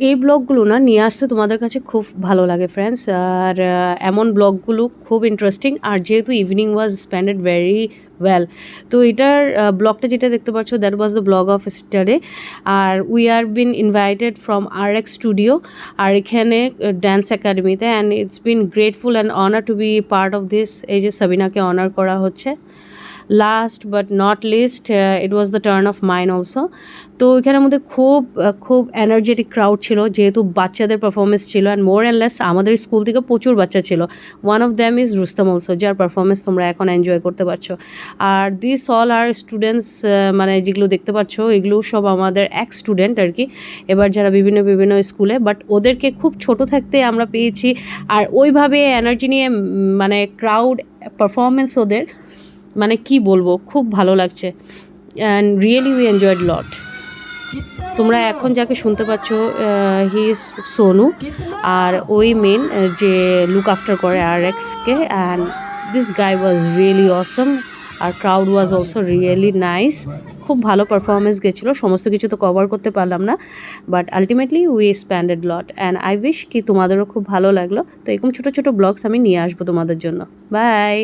এই ব্লগগুলো না নিয়ে আসতে তোমাদের কাছে খুব ভালো লাগে ফ্রেন্ডস, আর এমন ব্লগগুলো খুব ইন্টারেস্টিং। আর যেহেতু evening was spended very well, তো এটার ব্লগটা যেটা দেখতে পাচ্ছ that was the blog of Saturday. আর we are been invited from RX studio, আর এখানে ড্যান্স একাডেমিতে, and it's been grateful and honour to be part of this. এই যে সাবিনাকে অনার করা হচ্ছে। Last but not least, it was the turn of mine also. তো এখানের মধ্যে খুব এনার্জেটিক ক্রাউড ছিল, যেহেতু বাচ্চাদের পারফরমেন্স ছিল, অ্যান্ড মোর অ্যান্ড লেস আমাদের স্কুল থেকে প্রচুর বাচ্চা ছিল। One of them is Rustam also, যার পারফরমেন্স তোমরা এখন এনজয় করতে পারছো। আর দিস অল আর স্টুডেন্টস, মানে যেগুলো দেখতে পাচ্ছ এগুলো সব আমাদের এক স্টুডেন্ট আর কি, এবার যারা বিভিন্ন বিভিন্ন স্কুলে, বাট ওদেরকে খুব ছোট থাকতে আমরা পেয়েছি। আর ওইভাবে এনার্জি নিয়ে মানে ক্রাউড পারফরমেন্স ওদের, মানে কি বলবো, খুব ভালো লাগছে। অ্যান্ড রিয়েলি উই এনজয়েড লট। তোমরা এখন যাকে শুনতে পাচ্ছ হি ইজ সোনু, আর ওই মেন যে লুক আফটার করে RX-কে। And this guy was really awesome, আর crowd was also really nice. খুব ভালো পারফরমেন্স গেছিলো, সমস্ত কিছু তো কভার করতে পারলাম না, but ultimately we spended lot. And I wish কি তোমাদেরও খুব ভালো লাগলো। তো এরকম ছোটো ছোটো ব্লগস আমি নিয়ে আসবো তোমাদের জন্য। বাই।